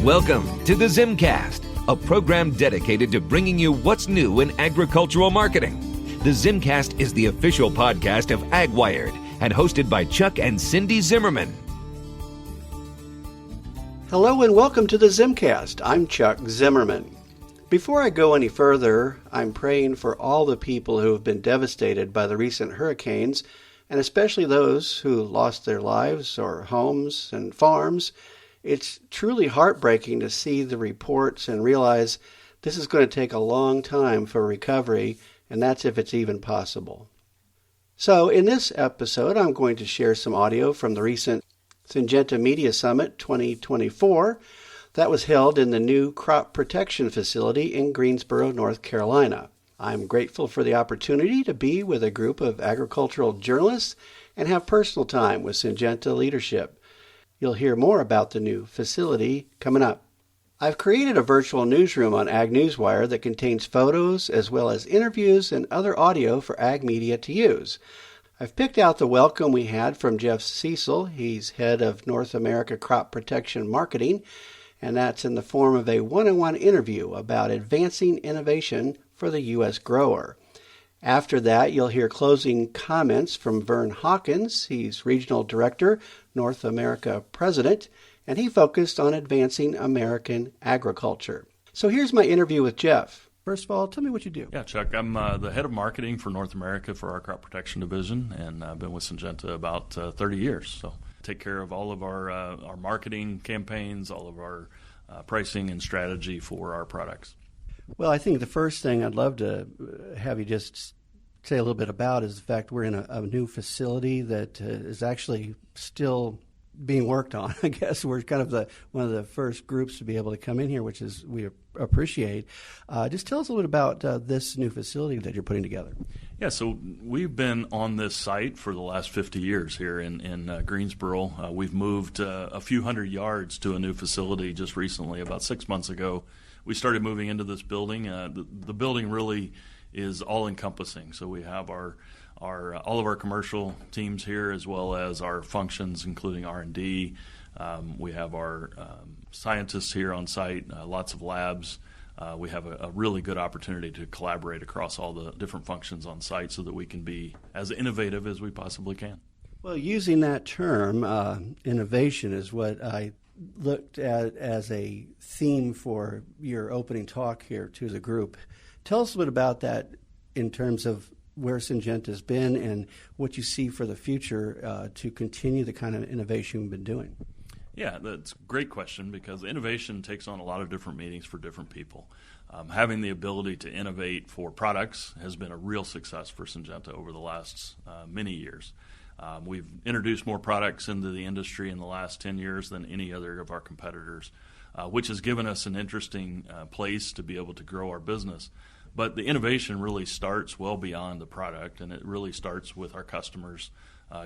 Welcome to the ZimmCast, a program dedicated to bringing you what's new in agricultural marketing. The ZimmCast is the official podcast of AgWired and hosted by Chuck and Cindy Zimmerman. Hello and welcome to the ZimmCast. I'm Chuck Zimmerman. Before I go any further, I'm praying for all the people who have been devastated by the recent hurricanes, and especially those who lost their lives or homes and farms. It's truly heartbreaking to see the reports and realize this is going to take a long time for recovery, and that's if it's even possible. So in this episode, I'm going to share some audio from the recent Syngenta Media Summit 2024 that was held in the new crop protection facility in Greensboro, North Carolina. I'm grateful for the opportunity to be with a group of agricultural journalists and have personal time with Syngenta leadership. You'll hear more about the new facility coming up. I've created a virtual newsroom on AgNewsWire that contains photos as well as interviews and other audio for ag media to use. I've picked out the welcome we had from Jeff Cecil. He's head of North America Crop Protection Marketing, and that's in the form of a one-on-one interview about advancing innovation for the U.S. grower. After that, you'll hear closing comments from Vern Hawkins. He's Regional Director, North America President, and he focused on advancing American agriculture. So here's my interview with Jeff. First of all, tell me what you do. Yeah, Chuck, I'm the head of marketing for North America for our crop protection division, and I've been with Syngenta about 30 years. So take care of all of our marketing campaigns, all of our pricing and strategy for our products. Well, I think the first thing I'd love to have you just say a little bit about is the fact we're in a new facility that is actually still being worked on. I guess we're kind of one of the first groups to be able to come in here, which is we appreciate. Just tell us a little bit about this new facility that you're putting together. Yeah, so we've been on this site for the last 50 years here in Greensboro. We've moved a few hundred yards to a new facility just recently, about 6 months ago. We started moving into this building. The building really is all-encompassing. So we have our all of our commercial teams here, as well as our functions, including R&D. We have our scientists here on site, lots of labs. We have a really good opportunity to collaborate across all the different functions on site so that we can be as innovative as we possibly can. Well, using that term, innovation, is what I looked at as a theme for your opening talk here to the group. Tell us a bit about that in terms of where Syngenta's been and what you see for the future to continue the kind of innovation we've been doing. Yeah, that's a great question because innovation takes on a lot of different meanings for different people. Having the ability to innovate for products has been a real success for Syngenta over the last many years. We've introduced more products into the industry in the last 10 years than any other of our competitors, which has given us an interesting place to be able to grow our business. But the innovation really starts well beyond the product, and it really starts with our customers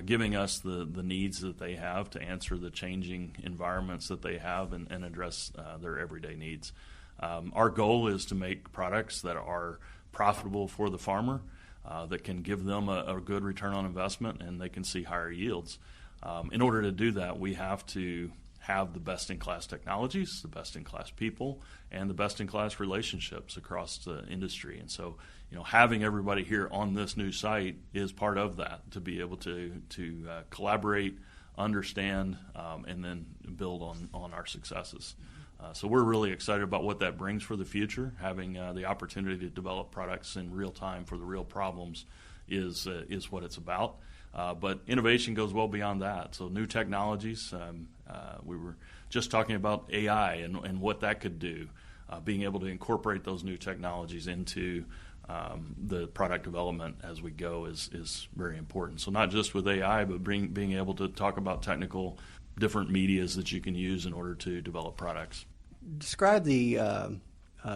giving us the needs that they have to answer the changing environments that they have and address their everyday needs. Our goal is to make products that are profitable for the farmer, that can give them a good return on investment, and they can see higher yields. In order to do that, we have to have the best-in-class technologies, the best-in-class people, and the best-in-class relationships across the industry. And so, having everybody here on this new site is part of that, to be able to collaborate, understand, and then build on our successes. So we're really excited about what that brings for the future. Having the opportunity to develop products in real time for the real problems is what it's about. But innovation goes well beyond that. So new technologies, we were just talking about AI and what that could do. Being able to incorporate those new technologies into the product development as we go is very important. So not just with AI, but being able to talk about technical different medias that you can use in order to develop products. Describe the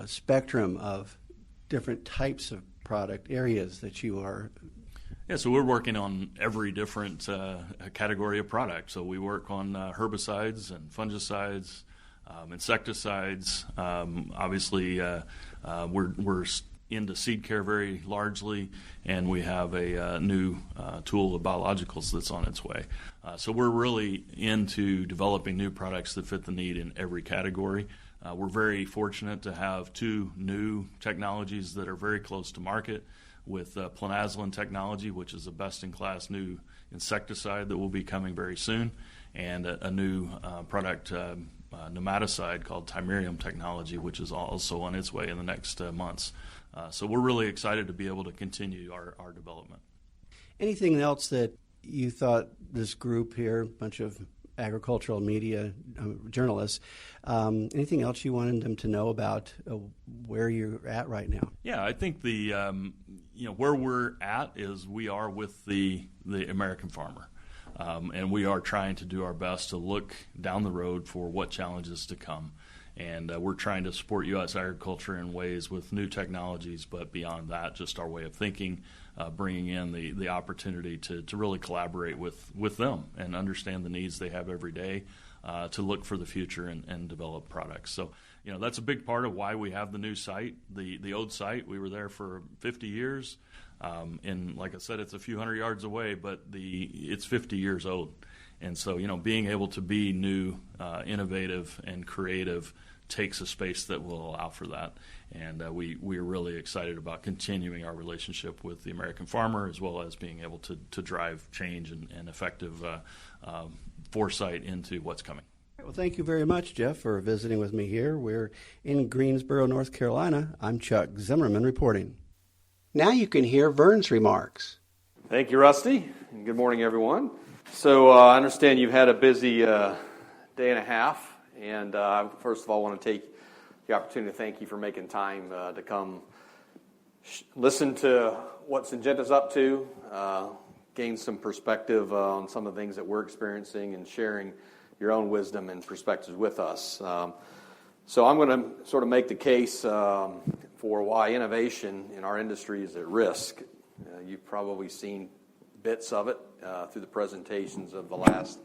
spectrum of different types of product areas that you are. Yeah, so we're working on every different category of product. So we work on herbicides and fungicides, insecticides. Obviously, we're into seed care very largely, and we have a new tool of biologicals that's on its way. So we're really into developing new products that fit the need in every category. We're very fortunate to have two new technologies that are very close to market with plinazolin technology, which is a best-in-class new insecticide that will be coming very soon, and a new product, nematicide called Timerium technology, which is also on its way in the next months. So we're really excited to be able to continue our development. Anything else that you thought this group here, a bunch of agricultural media journalists, anything else you wanted them to know about where you're at right now? Yeah, I think the where we're at is we are with the American farmer. And we are trying to do our best to look down the road for what challenges to come. And we're trying to support U.S. agriculture in ways with new technologies, but beyond that, just our way of thinking, bringing in the opportunity to really collaborate with them and understand the needs they have every day, to look for the future and develop products. So, that's a big part of why we have the new site. The old site, we were there for 50 years. And like I said, it's a few hundred yards away, but it's 50 years old. And so, being able to be new, innovative, and creative takes a space that will allow for that. And we're really excited about continuing our relationship with the American farmer, as well as being able to drive change and effective foresight into what's coming. Well, thank you very much, Jeff, for visiting with me here. We're in Greensboro, North Carolina. I'm Chuck Zimmerman reporting. Now you can hear Vern's remarks. Thank you, Rusty, and good morning, everyone. So I understand you've had a busy day and a half, and first of all, I want to take the opportunity to thank you for making time to come listen to what Syngenta's up to, gain some perspective on some of the things that we're experiencing, and sharing your own wisdom and perspectives with us. So I'm going to sort of make the case for why innovation in our industry is at risk. You've probably seen bits of it through the presentations of the last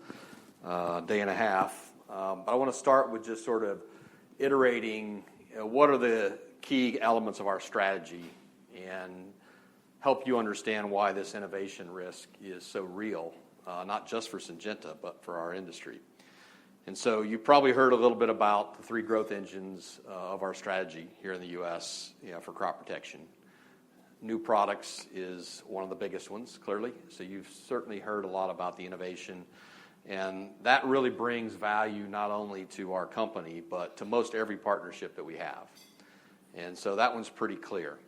day and a half. But I want to start with just sort of iterating what are the key elements of our strategy and help you understand why this innovation risk is so real, not just for Syngenta, but for our industry. And so you probably heard a little bit about the three growth engines of our strategy here in the U.S. For crop protection. New products is one of the biggest ones, clearly. So you've certainly heard a lot about the innovation. And that really brings value not only to our company, but to most every partnership that we have. And so that one's pretty clear.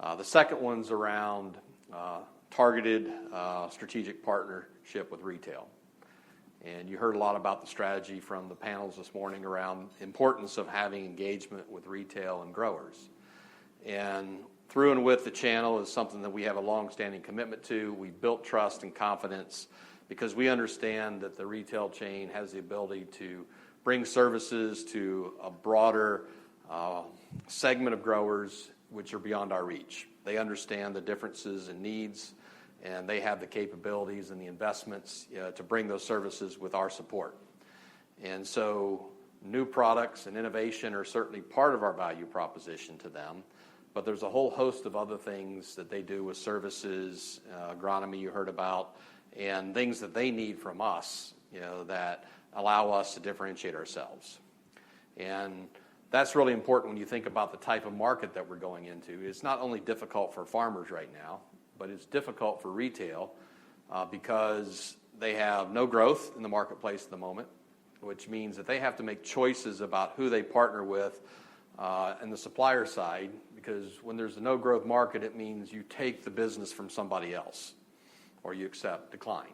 The second one's around targeted strategic partnership with retail. And you heard a lot about the strategy from the panels this morning around the importance of having engagement with retail and growers. And through and with the channel is something that we have a long-standing commitment to. We built trust and confidence because we understand that the retail chain has the ability to bring services to a broader segment of growers which are beyond our reach. They understand the differences and needs, and they have the capabilities and the investments to bring those services with our support. And so new products and innovation are certainly part of our value proposition to them, but there's a whole host of other things that they do with services, agronomy you heard about, and things that they need from us, that allow us to differentiate ourselves. And that's really important when you think about the type of market that we're going into. It's not only difficult for farmers right now, but it's difficult for retail because they have no growth in the marketplace at the moment, which means that they have to make choices about who they partner with and the supplier side, because when there's a no growth market, it means you take the business from somebody else or you accept decline.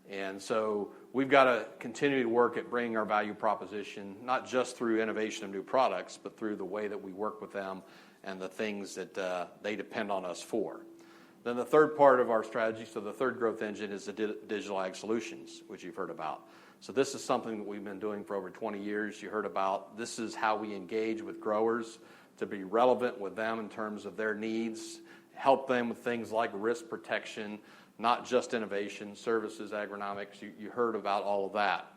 And so we've got to continue to work at bringing our value proposition, not just through innovation of new products, but through the way that we work with them and the things that they depend on us for. Then the third part of our strategy, so the third growth engine, is the digital ag solutions, which you've heard about. So this is something that we've been doing for over 20 years. You heard about this is how we engage with growers to be relevant with them in terms of their needs, help them with things like risk protection, not just innovation, services, agronomics. You heard about all of that.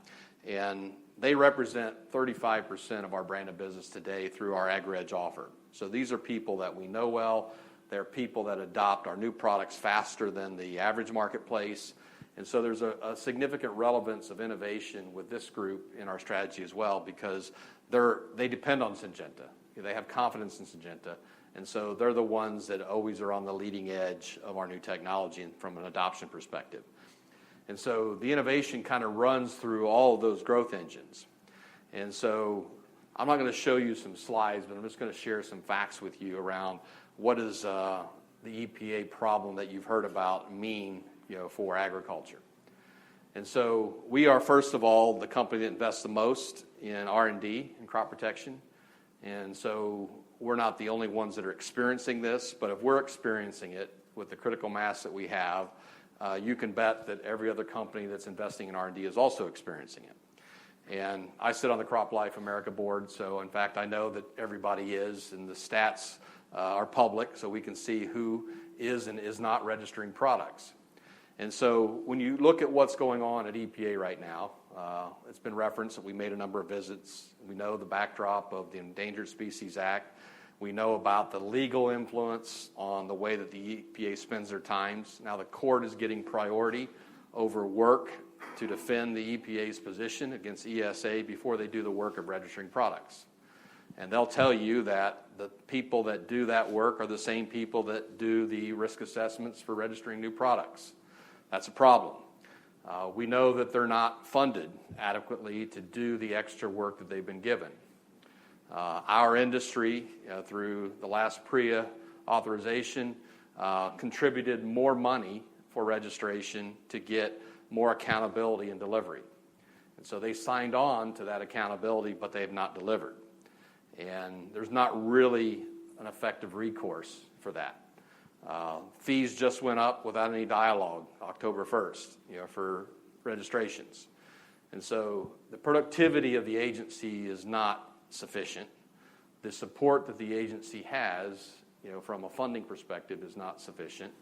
And they represent 35% of our brand of business today through our AgriEdge offer. So these are people that we know well. They're people that adopt our new products faster than the average marketplace. And so there's a significant relevance of innovation with this group in our strategy as well, because they depend on Syngenta. They have confidence in Syngenta. And so they're the ones that always are on the leading edge of our new technology and from an adoption perspective. And so the innovation kind of runs through all of those growth engines. And so I'm not going to show you some slides, but I'm just going to share some facts with you around what does the EPA problem that you've heard about mean, for agriculture. And so we are, first of all, the company that invests the most in R&D and crop protection. And so we're not the only ones that are experiencing this, but if we're experiencing it with the critical mass that we have, you can bet that every other company that's investing in R&D is also experiencing it. And I sit on the Crop Life America board, so in fact I know that everybody is, and the stats are public, so we can see who is and is not registering products. And so when you look at what's going on at EPA right now, it's been referenced that we made a number of visits. We know the backdrop of the Endangered Species Act. We know about the legal influence on the way that the EPA spends their times. Now the court is getting priority over work to defend the EPA's position against ESA before they do the work of registering products. And they'll tell you that the people that do that work are the same people that do the risk assessments for registering new products. That's a problem. We know that they're not funded adequately to do the extra work that they've been given. Our industry, through the last PREA authorization, contributed more money for registration to get more accountability and delivery. And so they signed on to that accountability, but they have not delivered. And there's not really an effective recourse for that. Fees just went up without any dialogue October 1st, for registrations. And so the productivity of the agency is not sufficient. The support that the agency has, from a funding perspective is not sufficient.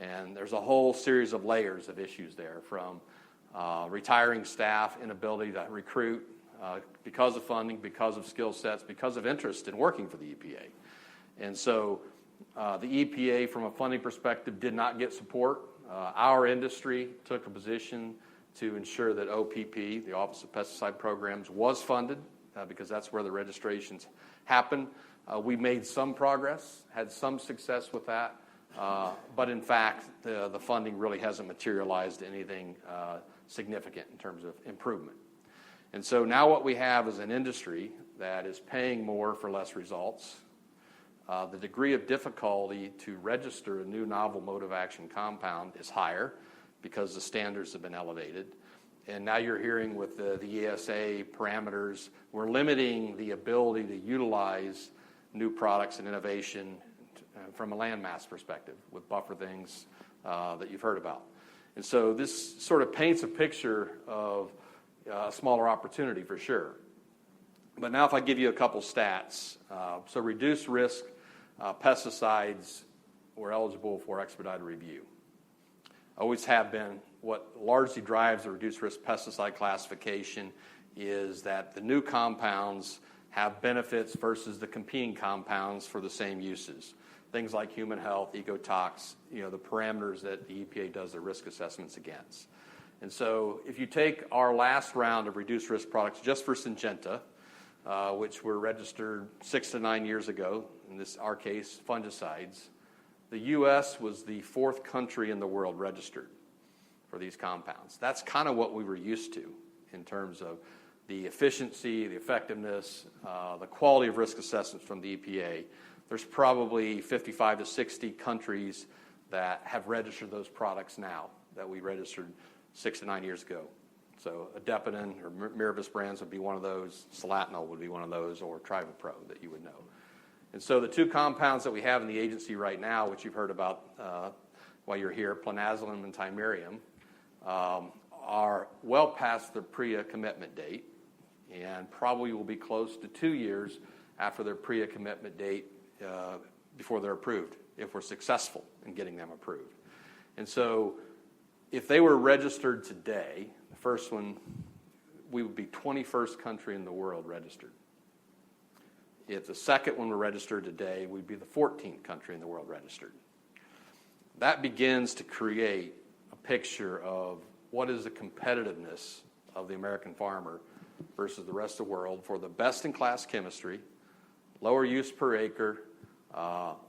And there's a whole series of layers of issues there, from retiring staff, inability to recruit because of funding, because of skill sets, because of interest in working for the EPA. And so the EPA, from a funding perspective, did not get support. Our industry took a position to ensure that OPP, the Office of Pesticide Programs, was funded because that's where the registrations happen. We made some progress, had some success with that, but in fact, the funding really hasn't materialized anything significant in terms of improvement. And so now what we have is an industry that is paying more for less results. The degree of difficulty to register a new novel mode of action compound is higher because the standards have been elevated. And now you're hearing with the ESA parameters, we're limiting the ability to utilize new products and innovation from a landmass perspective with buffer things that you've heard about. And so this sort of paints a picture of a smaller opportunity for sure. But now if I give you a couple stats, so reduced risk pesticides were eligible for expedited review. Always have been. What largely drives the reduced risk pesticide classification is that the new compounds have benefits versus the competing compounds for the same uses. Things like human health, ecotox, the parameters that the EPA does their risk assessments against. And so if you take our last round of reduced risk products just for Syngenta, which were registered 6 to 9 years ago, in our case, fungicides, the U.S. was the 4th country in the world registered for these compounds. That's kind of what we were used to in terms of the efficiency, the effectiveness, the quality of risk assessments from the EPA. There's probably 55 to 60 countries that have registered those products now that we registered 6 to 9 years ago. So Adepinin or Mirabis brands would be one of those, Solatinol would be one of those, or Trivapro that you would know. And so the two compounds that we have in the agency right now, which you've heard about while you're here, planazolam and timerium, are well past their PREA commitment date and probably will be close to 2 years after their PREA commitment date before they're approved, if we're successful in getting them approved. And so if they were registered today, the first one we would be 21st country in the world registered. If the second one were registered today, we'd be the 14th country in the world registered. That begins to create a picture of what is the competitiveness of the American farmer versus the rest of the world for the best-in-class chemistry, lower use per acre,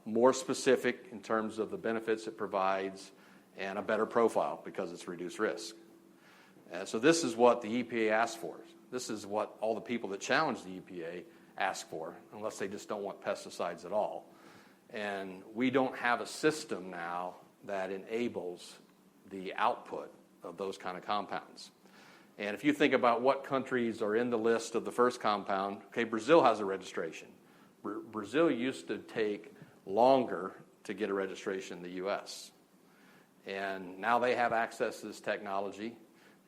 more specific in terms of the benefits it provides, and a better profile because it's reduced risk. And so this is what the EPA asked for. This is what all the people that challenge the EPA ask for, unless they just don't want pesticides at all. And we don't have a system now that enables the output of those kind of compounds. And if you think about what countries are in the list of the first compound, okay, Brazil has a registration. Brazil used to take longer to get a registration in the U.S. And now they have access to this technology.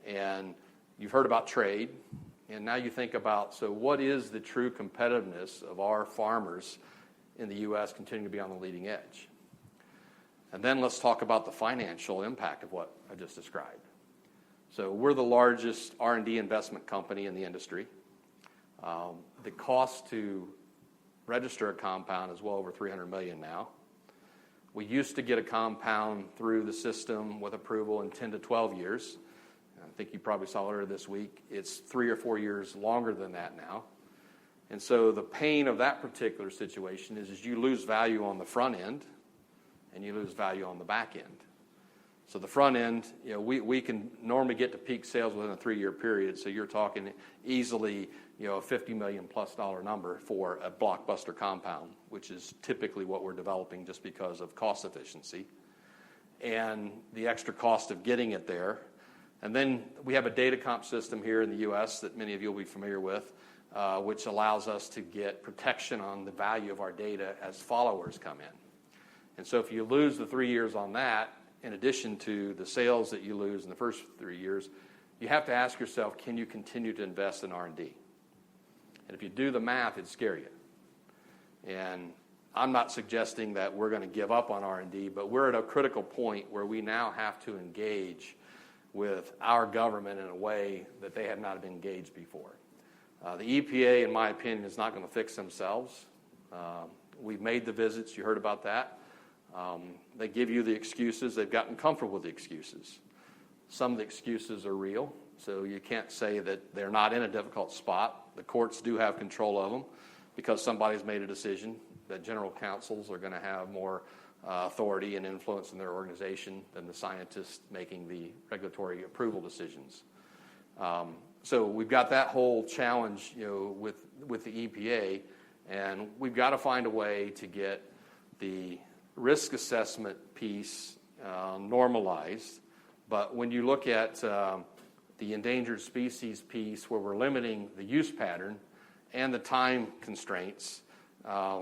And you've heard about trade. And now you think about, so what is the true competitiveness of our farmers in the U.S. continuing to be on the leading edge? And then let's talk about the financial impact of what I just described. So we're the largest R&D investment company in the industry. The cost to register a compound is well over $300 million now. We used to get a compound through the system with approval in 10 to 12 years. I think you probably saw earlier this week. It's 3 or 4 years longer than that now. And so the pain of that particular situation is you lose value on the front end and you lose value on the back end. So the front end, we can normally get to peak sales within a 3-year period. So you're talking easily, a $50 million plus number for a blockbuster compound, which is typically what we're developing just because of cost efficiency and the extra cost of getting it there. And then we have a data comp system here in the U.S. that many of you will be familiar with, which allows us to get protection on the value of our data as followers come in. And so if you lose the 3 years on that, in addition to the sales that you lose in the first 3 years, you have to ask yourself, can you continue to invest in R&D? And if you do the math, it'd scare you. And I'm not suggesting that we're going to give up on R&D, but we're at a critical point where we now have to engage with our government in a way that they have not been engaged before. The EPA, in my opinion, is not going to fix themselves. We've made the visits. You heard about that. They give you the excuses. They've gotten comfortable with the excuses. Some of the excuses are real, so you can't say that they're not in a difficult spot. The courts do have control of them because somebody's made a decision that general counsels are going to have more authority and influence in their organization than the scientists making the regulatory approval decisions. So we've got that whole challenge, with the EPA, and we've got to find a way to get the risk assessment piece normalized. But when you look at the endangered species piece, where we're limiting the use pattern and the time constraints,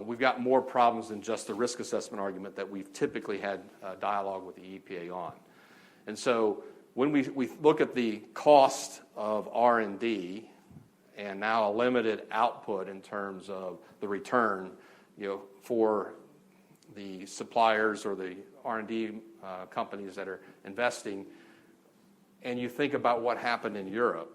we've got more problems than just the risk assessment argument that we've typically had dialogue with the EPA on. And so when we look at the cost of R&D and now a limited output in terms of the return, for the suppliers or the R&D companies that are investing, and you think about what happened in Europe.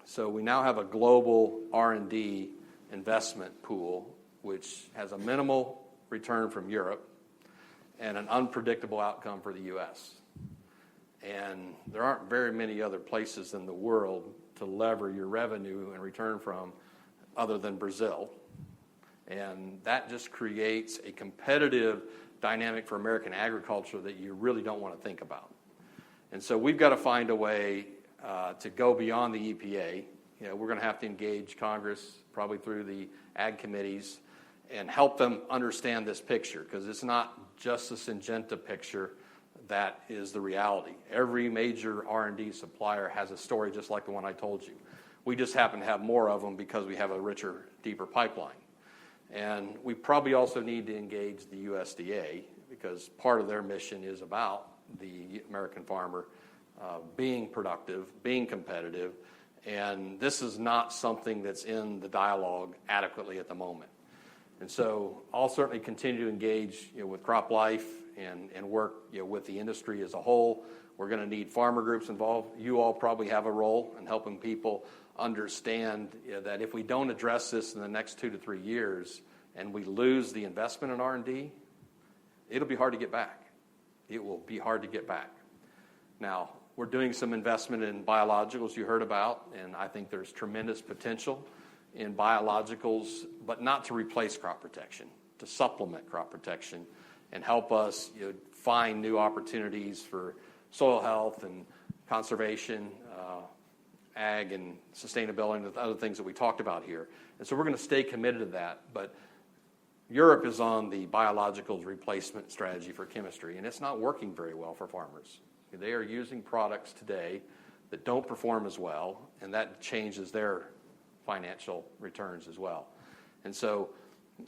So we now have a global R&D investment pool, which has a minimal return from Europe and an unpredictable outcome for the U.S. And there aren't very many other places in the world to lever your revenue and return from other than Brazil. And that just creates a competitive dynamic for American agriculture that you really don't want to think about. And so we've got to find a way to go beyond the EPA. We're going to have to engage Congress, probably through the ag committees, and help them understand this picture, because it's not just the Syngenta picture that is the reality. Every major R&D supplier has a story just like the one I told you. We just happen to have more of them because we have a richer, deeper pipeline. And we probably also need to engage the USDA, because part of their mission is about the American farmer being productive, being competitive, and this is not something that's in the dialogue adequately at the moment. And so I'll certainly continue to engage with CropLife and work with the industry as a whole. We're going to need farmer groups involved. You all probably have a role in helping people understand that if we don't address this in the next 2 to 3 years and we lose the investment in R&D, it'll be hard to get back. It will be hard to get back. Now, we're doing some investment in biologicals you heard about, and I think there's tremendous potential in biologicals, but not to replace crop protection, to supplement crop protection and help us find new opportunities for soil health and conservation, ag and sustainability, and the other things that we talked about here. And so we're going to stay committed to that. But Europe is on the biologicals replacement strategy for chemistry, and it's not working very well for farmers. They are using products today that don't perform as well, and that changes their financial returns as well. And so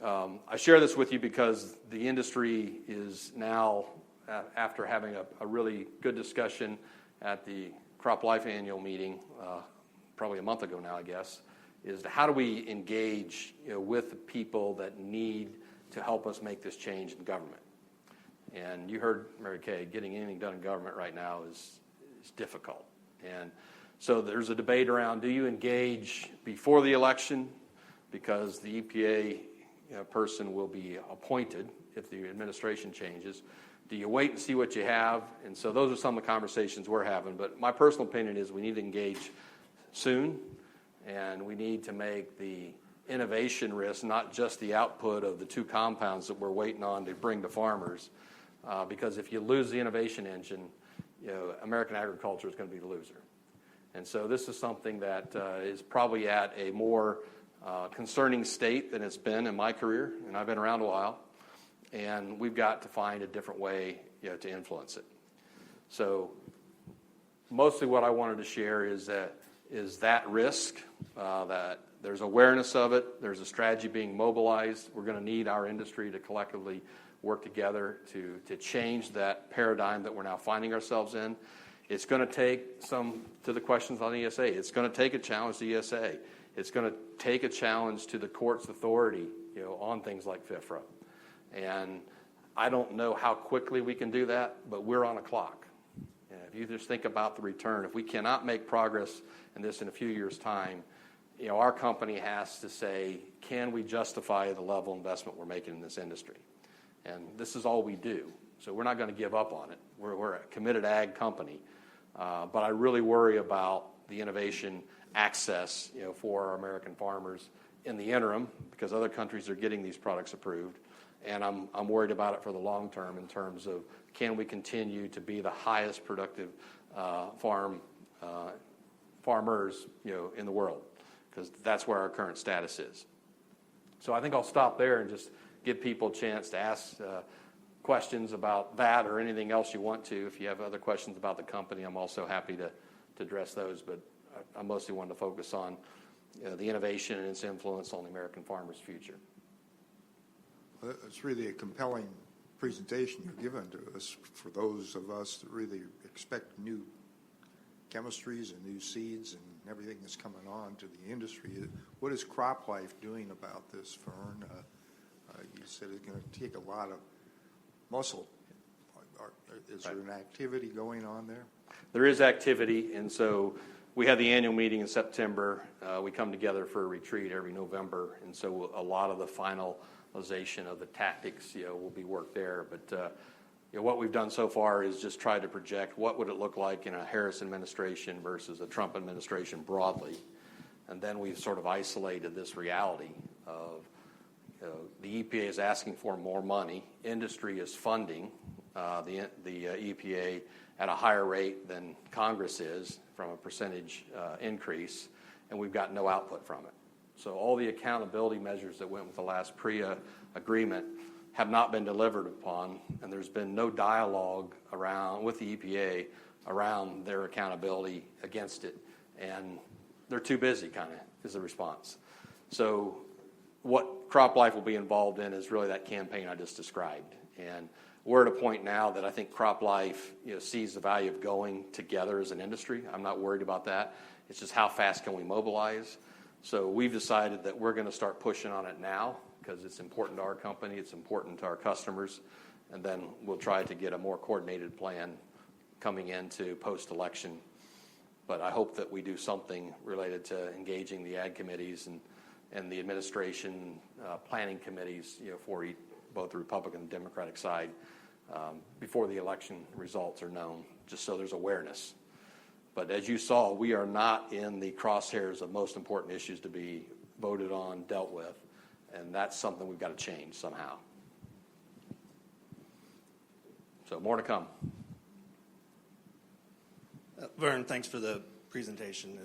I share this with you because the industry is now, after having a really good discussion at the Crop Life annual meeting, probably a month ago now, I guess, is how do we engage with the people that need to help us make this change in government. And you heard Mary Kay, getting anything done in government right now is difficult. And so there's a debate around, do you engage before the election because the EPA person will be appointed if the administration changes? Do you wait and see what you have? And so those are some of the conversations we're having. But my personal opinion is we need to engage soon, and we need to make the innovation risk not just the output of the 2 compounds that we're waiting on to bring to farmers, because if you lose the innovation engine, American agriculture is going to be the loser. And so this is something that is probably at a more concerning state than it's been in my career, and I've been around a while, and we've got to find a different way to influence it. So mostly what I wanted to share is that risk, that there's awareness of it, there's a strategy being mobilized. We're going to need our industry to collectively work together to change that paradigm that we're now finding ourselves in. It's going to take to the questions on ESA, it's going to take a challenge to ESA. It's going to take a challenge to the court's authority, on things like FIFRA. And I don't know how quickly we can do that, but we're on a clock. And if you just think about the return, if we cannot make progress in this in a few years' time, our company has to say, can we justify the level of investment we're making in this industry? And this is all we do. So we're not going to give up on it. We're a committed ag company. But I really worry about the innovation access, for our American farmers in the interim, because other countries are getting these products approved. And I'm worried about it for the long term in terms of, can we continue to be the highest productive farmers, in the world? Because that's where our current status is. So I think I'll stop there and just give people a chance to ask questions about that or anything else you want to. If you have other questions about the company, I'm also happy to address those. But I mostly wanted to focus on the innovation and its influence on the American farmer's future. Well, it's really a compelling presentation you've given to us for those of us that really expect new chemistries and new seeds and everything that's coming on to the industry. What is Crop Life doing about this, Vern? You said it's going to take a lot of muscle. Is there an activity going on there? There is activity, and so we had the annual meeting in September. We come together for a retreat every November, and so a lot of the finalization of the tactics, will be worked there. But what we've done so far is just try to project what would it look like in a Harris administration versus a Trump administration broadly, and then we've sort of isolated this reality of the EPA is asking for more money. Industry is funding the EPA at a higher rate than Congress is from a percentage increase, and we've got no output from it. So all the accountability measures that went with the last PREA agreement have not been delivered upon, and there's been no dialogue with the EPA around their accountability against it, and they're too busy, kind of, is the response. So what Crop Life will be involved in is really that campaign I just described. And we're at a point now that I think Crop Life sees the value of going together as an industry. I'm not worried about that. It's just how fast can we mobilize. So we've decided that we're going to start pushing on it now because it's important to our company, it's important to our customers, and then we'll try to get a more coordinated plan coming into post-election. But I hope that we do something related to engaging the ag committees and the administration planning committees, for both the Republican and Democratic side before the election results are known, just so there's awareness. But as you saw, we are not in the crosshairs of most important issues to be voted on, dealt with, and that's something we've got to change somehow. So more to come. Vern, thanks for the presentation.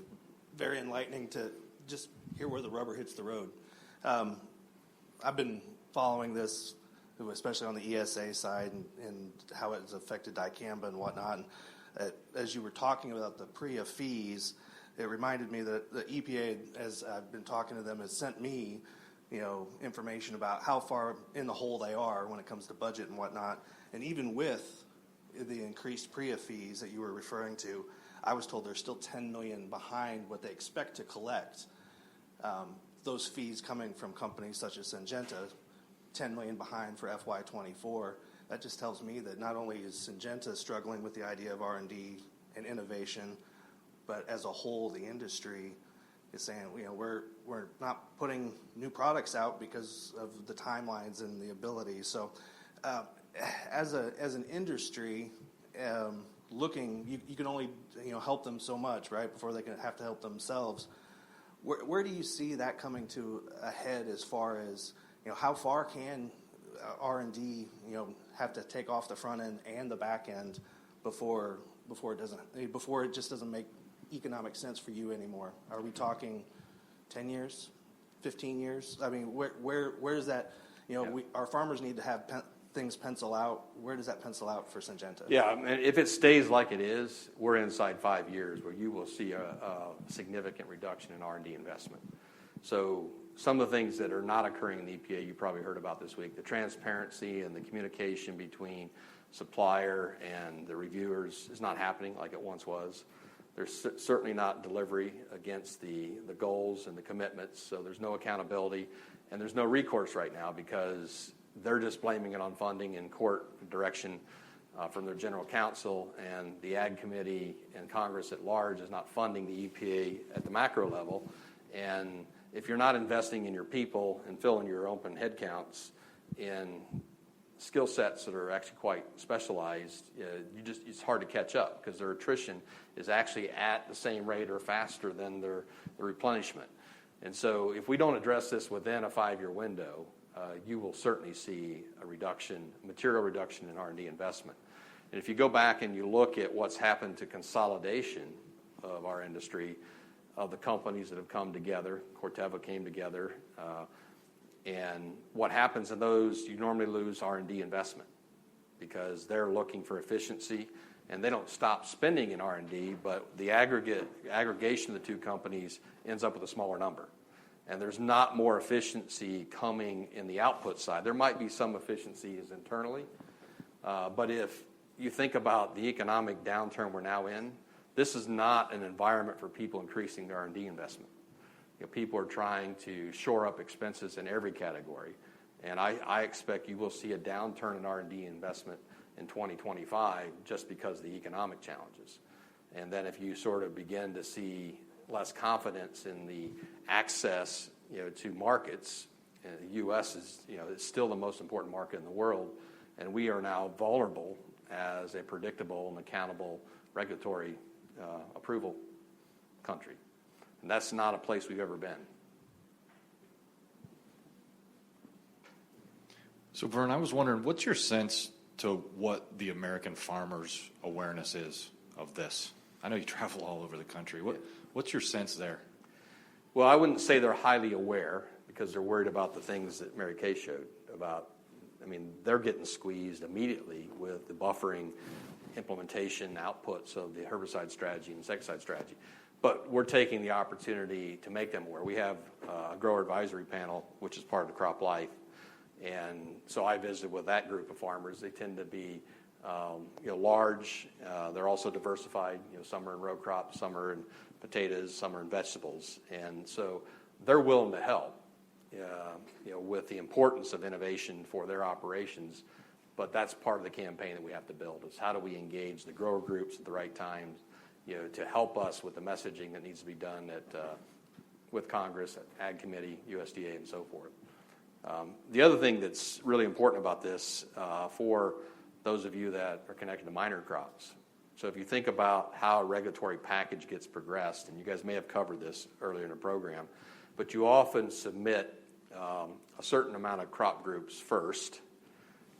Very enlightening to just hear where the rubber hits the road. I've been following this, especially on the ESA side, and how it's affected dicamba and whatnot. And as you were talking about the PREA fees, it reminded me that the EPA, as I've been talking to them, has sent me, information about how far in the hole they are when it comes to budget and whatnot. And even with the increased PREA fees that you were referring to, I was told they're still $10 million behind what they expect to collect. Those fees coming from companies such as Syngenta, $10 million behind for FY24. That just tells me that not only is Syngenta struggling with the idea of R&D and innovation, but as a whole, the industry is saying, we're not putting new products out because of the timelines and the ability. So, as an industry, looking, you can only help them so much, right, before they can have to help themselves. Where do you see that coming to a head as far as how far can R&D have to take off the front end and the back end before it just doesn't make economic sense for you anymore? Are we talking 10 years, 15 years? I mean, where is that? Our farmers need to have things pencil out. Where does that pencil out for Syngenta? Yeah, I mean, if it stays like it is, we're inside 5 years where you will see a significant reduction in R&D investment. So some of the things that are not occurring in the EPA, you probably heard about this week, the transparency and the communication between supplier and the reviewers is not happening like it once was. There's certainly not delivery against the goals and the commitments, so there's no accountability, and there's no recourse right now because they're just blaming it on funding and court direction from their general counsel, and the Ag Committee and Congress at large is not funding the EPA at the macro level. And if you're not investing in your people and filling your open headcounts in skill sets that are actually quite specialized, it's hard to catch up because their attrition is actually at the same rate or faster than their replenishment. And so if we don't address this within a 5-year window, you will certainly see a material reduction in R&D investment. And if you go back and you look at what's happened to consolidation of our industry, of the companies that have come together, Corteva came together, and what happens in those, you normally lose R&D investment because they're looking for efficiency, and they don't stop spending in R&D, but the aggregation of the two companies ends up with a smaller number. And there's not more efficiency coming in the output side. There might be some efficiencies internally, but if you think about the economic downturn we're now in, this is not an environment for people increasing their R&D investment. People are trying to shore up expenses in every category, and I expect you will see a downturn in R&D investment in 2025 just because of the economic challenges. And then if you sort of begin to see less confidence in the access, to markets, the U.S. is, it's still the most important market in the world, and we are now vulnerable as a predictable and accountable regulatory approval country. And that's not a place we've ever been. So, Vern, I was wondering, what's your sense to what the American farmer's awareness is of this? I know you travel all over the country. What's your sense there? Well, I wouldn't say they're highly aware because they're worried about the things that Mary Kay showed about. I mean, they're getting squeezed immediately with the buffering implementation outputs of the herbicide strategy and insecticide strategy. But we're taking the opportunity to make them aware. We have a grower advisory panel, which is part of the Crop Life. And so I visited with that group of farmers. They tend to be large. They're also diversified. Some are in row crops, some are in potatoes, some are in vegetables. And so they're willing to help with the importance of innovation for their operations. But that's part of the campaign that we have to build, is how do we engage the grower groups at the right times, to help us with the messaging that needs to be done with Congress, at Ag Committee, USDA, and so forth. The other thing that's really important about this for those of you that are connected to minor crops. So if you think about how a regulatory package gets progressed, and you guys may have covered this earlier in the program, but you often submit a certain amount of crop groups first,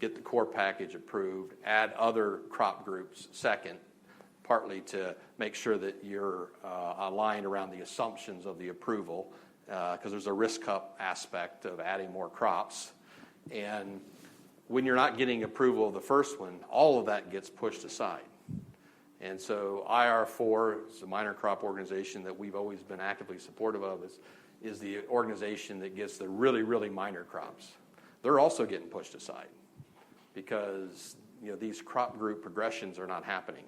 get the core package approved, add other crop groups second, partly to make sure that you're aligned around the assumptions of the approval, because there's a risk up aspect of adding more crops. And when you're not getting approval of the first one, all of that gets pushed aside. And so IR4 is a minor crop organization that we've always been actively supportive of, is the organization that gets the really, really minor crops. They're also getting pushed aside because these crop group progressions are not happening.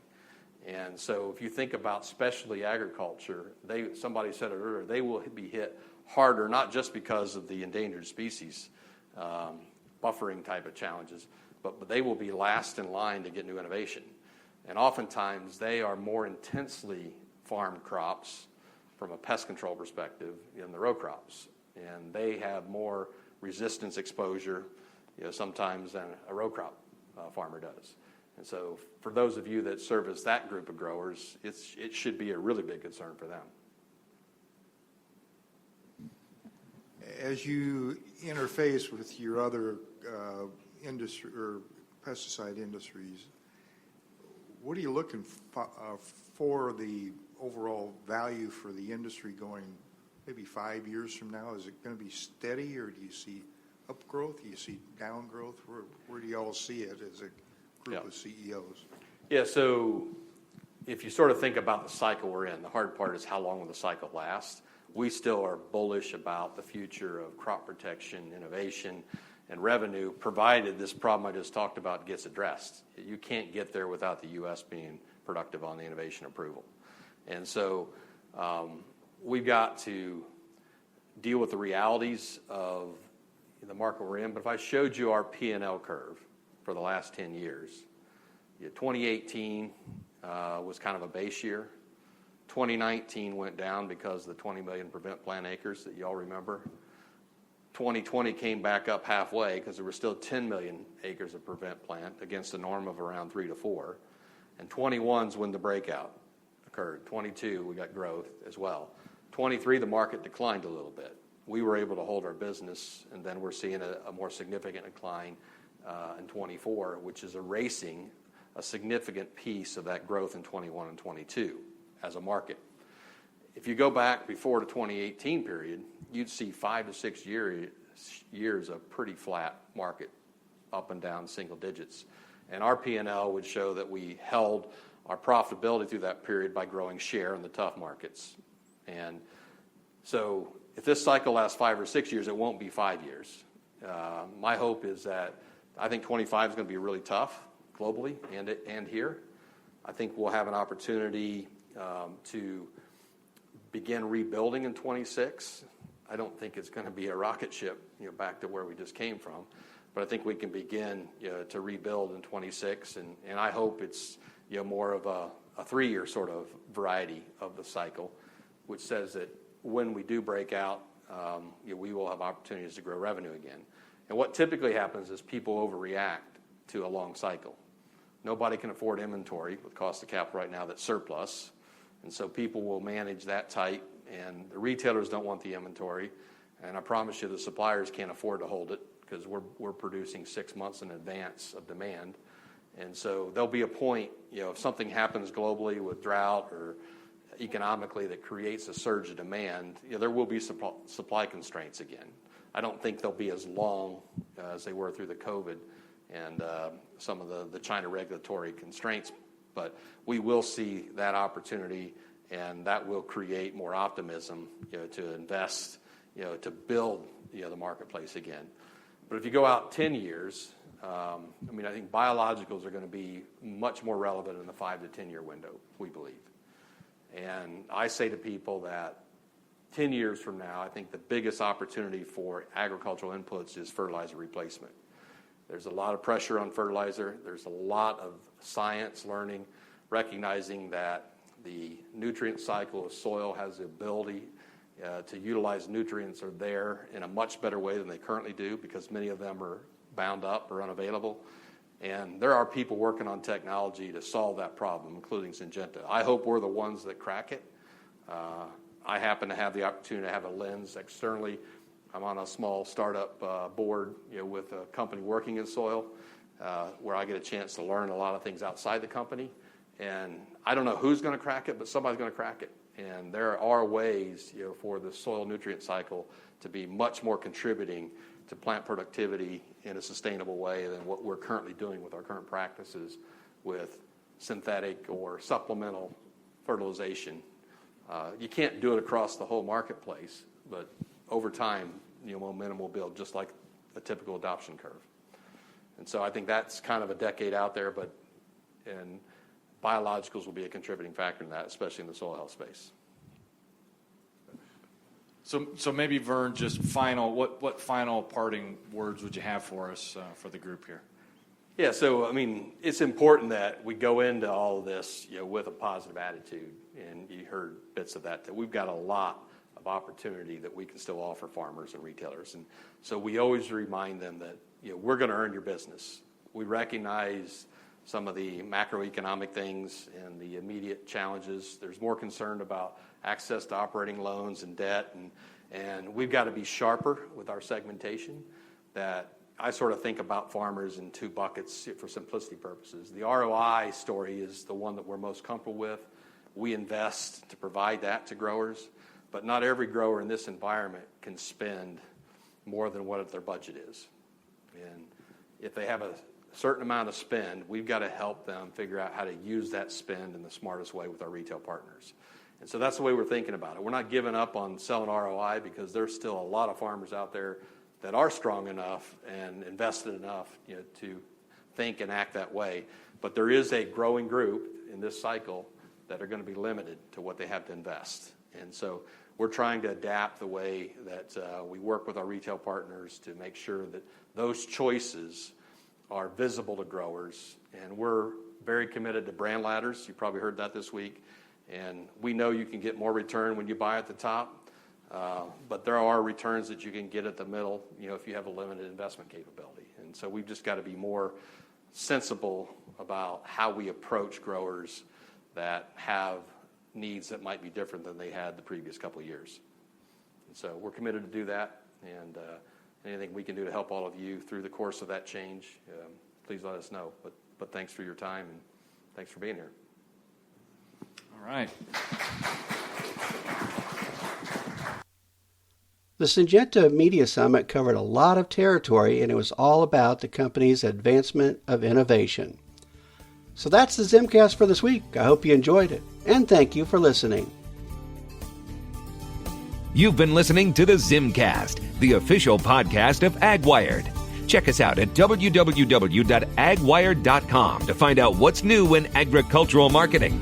And so if you think about specialty agriculture, somebody said it earlier, they will be hit harder, not just because of the endangered species buffering type of challenges, but they will be last in line to get new innovation. And oftentimes they are more intensely farmed crops from a pest control perspective than the row crops. And they have more resistance exposure sometimes than a row crop farmer does. And so for those of you that service that group of growers, it should be a really big concern for them. As you interface with your other industry or pesticide industries, what are you looking for the overall value for the industry going maybe 5 years from now? Is it going to be steady, or do you see upgrowth? Do you see downgrowth? Where do you all see it as a group of CEOs? Yeah, so if you sort of think about the cycle we're in, the hard part is how long will the cycle last. We still are bullish about the future of crop protection, innovation, and revenue, provided this problem I just talked about gets addressed. You can't get there without the U.S. being productive on the innovation approval. And so we've got to deal with the realities of the market we're in. But if I showed you our P&L curve for the last 10 years, 2018 was kind of a base year. 2019 went down because of the 20 million prevent plant acres that you all remember. 2020 came back up halfway because there were still 10 million acres of prevent plant against a norm of around 3 to 4. And 21's when the breakout occurred. 22, we got growth as well. 23, the market declined a little bit. We were able to hold our business, and then we're seeing a more significant decline in 24, which is erasing a significant piece of that growth in 21 and 22 as a market. If you go back before the 2018 period, you'd see 5 to 6 years of pretty flat market, up and down single digits. And our P&L would show that we held our profitability through that period by growing share in the tough markets. And so if this cycle lasts 5 or 6 years, it won't be 5 years. My hope is that I think 25 is going to be really tough globally and here. I think we'll have an opportunity to begin rebuilding in 26. I don't think it's going to be a rocket ship, back to where we just came from, but I think we can begin to rebuild in 26, and I hope it's more of a 3-year sort of variety of the cycle, which says that when we do break out, we will have opportunities to grow revenue again. And what typically happens is people overreact to a long cycle. Nobody can afford inventory with cost of capital right now that's surplus. And so people will manage that tight, and the retailers don't want the inventory. And I promise you the suppliers can't afford to hold it because we're producing 6 months in advance of demand. And so there'll be a point, if something happens globally with drought or economically that creates a surge of demand, there will be supply constraints again. I don't think they'll be as long as they were through the COVID and some of the China regulatory constraints. But we will see that opportunity, and that will create more optimism, to invest, to build, the marketplace again. But if you go out 10 years, I think biologicals are going to be much more relevant in the 5 to 10 year window, we believe. And I say to people that 10 years from now, I think the biggest opportunity for agricultural inputs is fertilizer replacement. There's a lot of pressure on fertilizer. There's a lot of science learning, recognizing that the nutrient cycle of soil has the ability to utilize nutrients are there in a much better way than they currently do, because many of them are bound up or unavailable. And there are people working on technology to solve that problem, including Syngenta. I hope we're the ones that crack it. I happen to have the opportunity to have a lens externally. I'm on a small startup board, with a company working in soil, where I get a chance to learn a lot of things outside the company. And I don't know who's going to crack it, but somebody's going to crack it. And there are ways, for the soil nutrient cycle to be much more contributing to plant productivity in a sustainable way than what we're currently doing with our current practices with synthetic or supplemental fertilization. You can't do it across the whole marketplace, but over time, momentum will build just like a typical adoption curve. And so I think that's kind of a decade out there, and biologicals will be a contributing factor in that, especially in the soil health space. So maybe, Vern, just what final parting words would you have for us, for the group here? Yeah, so, it's important that we go into all of this, with a positive attitude, and you heard bits of that we've got a lot of opportunity that we can still offer farmers and retailers. And so we always remind them that, we're going to earn your business. We recognize some of the macroeconomic things and the immediate challenges. There's more concern about access to operating loans and debt, and we've got to be sharper with our segmentation. That I sort of think about farmers in two buckets for simplicity purposes. The ROI story is the one that we're most comfortable with. We invest to provide that to growers, but not every grower in this environment can spend more than what their budget is. And if they have a certain amount of spend, we've got to help them figure out how to use that spend in the smartest way with our retail partners. And so that's the way we're thinking about it. We're not giving up on selling ROI, because there's still a lot of farmers out there that are strong enough and invested enough, to think and act that way. But there is a growing group in this cycle that are going to be limited to what they have to invest. And so we're trying to adapt the way that we work with our retail partners to make sure that those choices are visible to growers. And we're very committed to brand ladders. You probably heard that this week. And we know you can get more return when you buy at the top, but there are returns that you can get at the middle, if you have a limited investment capability. And so we've just got to be more sensible about how we approach growers that have needs that might be different than they had the previous couple of years. And so we're committed to do that, and anything we can do to help all of you through the course of that change, please let us know. But thanks for your time, and thanks for being here. All right. The Syngenta Media Summit covered a lot of territory, and it was all about the company's advancement of innovation. So that's the ZimmCast for this week. I hope you enjoyed it, and thank you for listening. You've been listening to the ZimmCast, the official podcast of AgWired. Check us out at www.agwired.com to find out what's new in agricultural marketing.